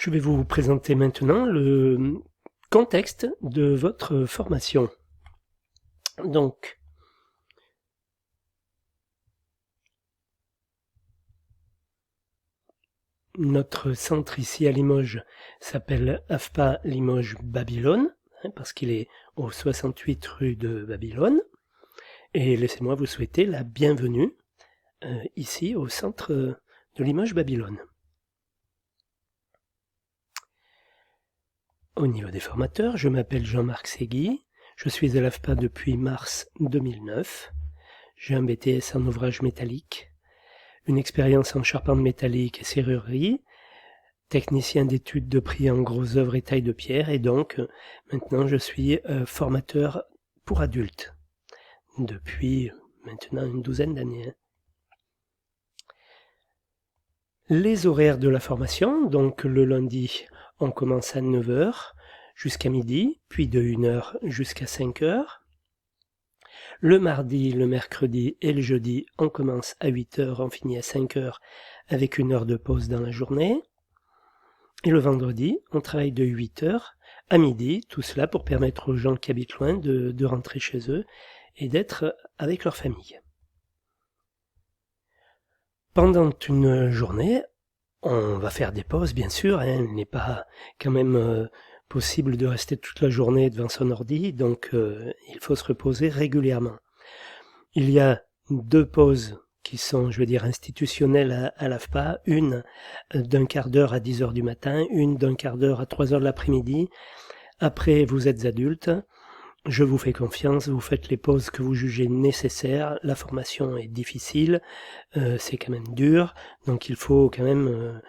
Je vais vous présenter maintenant le contexte de votre formation. Donc, notre centre ici à Limoges s'appelle AFPA Limoges Babylone, parce qu'il est au 68 rue de Babylone. Et laissez-moi vous souhaiter la bienvenue ici au centre de Limoges Babylone. Au niveau des formateurs, je m'appelle Jean-Marc Segui, je suis à l'AFPA depuis mars 2009. J'ai un BTS en ouvrage métallique, une expérience en charpente métallique et serrurerie, technicien d'études de prix en gros œuvres et taille de pierre, et donc maintenant je suis formateur pour adultes depuis maintenant une douzaine d'années. Les horaires de la formation, donc le lundi on commence à 9h jusqu'à midi, puis de 1h jusqu'à 5h. Le mardi, le mercredi et le jeudi, on commence à 8h, on finit à 5h avec 1 heure de pause dans la journée. Et le vendredi, on travaille de 8h à midi, tout cela pour permettre aux gens qui habitent loin de rentrer chez eux et d'être avec leur famille. Pendant une journée, on va faire des pauses, bien sûr, il n'est pas quand même possible de rester toute la journée devant son ordi, donc il faut se reposer régulièrement. Il y a 2 pauses qui sont, je veux dire, institutionnelles à l'AFPA, une d'un quart d'heure à 10h du matin, une d'un quart d'heure à 3h de l'après-midi. Après, vous êtes adulte, je vous fais confiance, vous faites les pauses que vous jugez nécessaires, la formation est difficile, c'est quand même dur, donc il faut quand même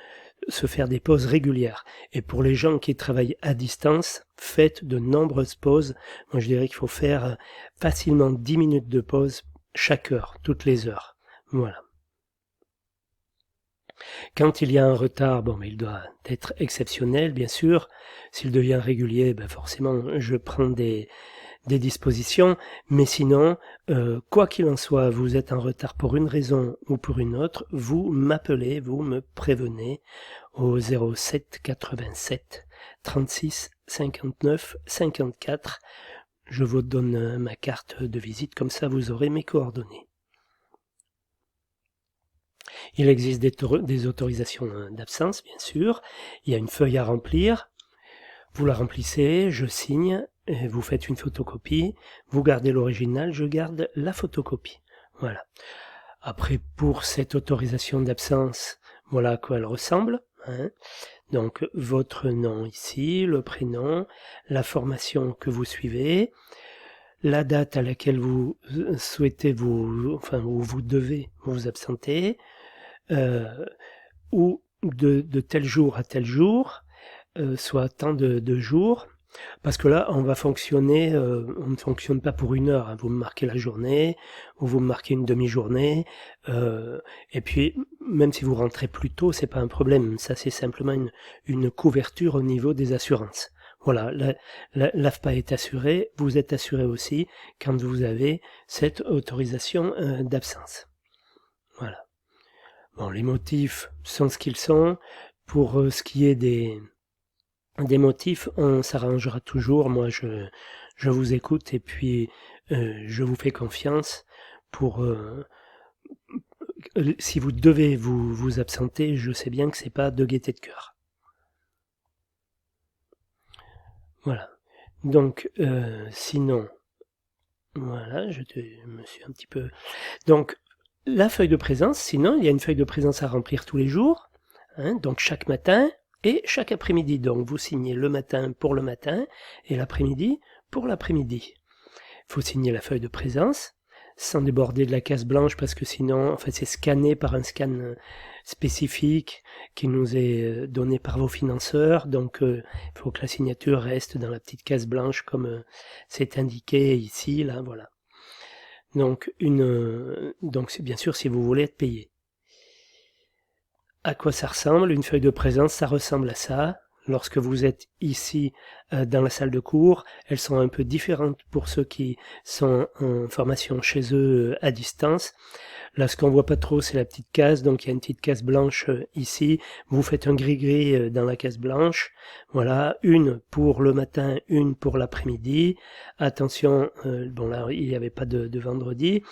se faire des pauses régulières. Et pour les gens qui travaillent à distance, faites de nombreuses pauses. Moi je dirais qu'il faut faire facilement 10 minutes de pause chaque heure, toutes les heures. Voilà. Quand il y a un retard, il doit être exceptionnel, bien sûr. S'il devient régulier, forcément, je prends des dispositions, mais sinon, quoi qu'il en soit, vous êtes en retard pour une raison ou pour une autre, vous m'appelez, vous me prévenez au 07 87 36 59 54. Je vous donne ma carte de visite, comme ça vous aurez mes coordonnées. Il existe des autorisations d'absence, bien sûr. Il y a une feuille à remplir. Vous la remplissez, je signe, vous faites une photocopie, vous gardez l'original, je garde la photocopie. Voilà. Après, pour cette autorisation d'absence, voilà à quoi elle ressemble. Donc, votre nom ici, le prénom, la formation que vous suivez, la date à laquelle vous souhaitez où vous devez vous absenter, ou de tel jour à tel jour, soit tant de jours, parce que là on va fonctionner, on ne fonctionne pas pour une heure, vous me marquez la journée, ou vous me marquez une demi-journée, et puis même si vous rentrez plus tôt, c'est pas un problème, ça c'est simplement une couverture au niveau des assurances. Voilà, l'AFPA est assurée, vous êtes assuré aussi quand vous avez cette autorisation d'absence. Voilà. Bon, les motifs sont ce qu'ils sont. Pour ce qui est des motifs, on s'arrangera toujours. Moi, je vous écoute et puis je vous fais confiance pour... si vous devez vous absenter, je sais bien que c'est pas de gaieté de cœur. Voilà. Donc, sinon... Voilà, je me suis un petit peu... Donc, la feuille de présence, sinon, il y a une feuille de présence à remplir tous les jours. Donc, chaque matin et chaque après-midi. Donc, vous signez le matin pour le matin et l'après-midi pour l'après-midi. Il faut signer la feuille de présence sans déborder de la case blanche parce que sinon, c'est scanné par un scan spécifique qui nous est donné par vos financeurs. Donc, il faut que la signature reste dans la petite case blanche comme c'est indiqué ici, là, voilà. Donc, c'est bien sûr si vous voulez être payé. À quoi ça ressemble? Une feuille de présence, ça ressemble à ça. lorsque vous êtes ici dans la salle de cours. Elles sont un peu différentes pour ceux qui sont en formation chez eux à distance. Là, ce qu'on voit pas trop, c'est la petite case. Donc, il y a une petite case blanche ici. Vous faites un gris-gris dans la case blanche. Voilà, une pour le matin, une pour l'après-midi. Attention, bon là, il n'y avait pas de vendredi.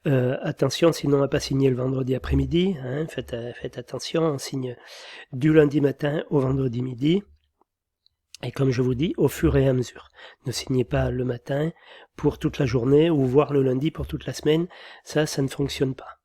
Attention, sinon on va pas signer le vendredi après-midi. Hein, faites attention, on signe du lundi matin au vendredi midi. Et comme je vous dis, au fur et à mesure. Ne signez pas le matin pour toute la journée ou voire le lundi pour toute la semaine. Ça ne fonctionne pas.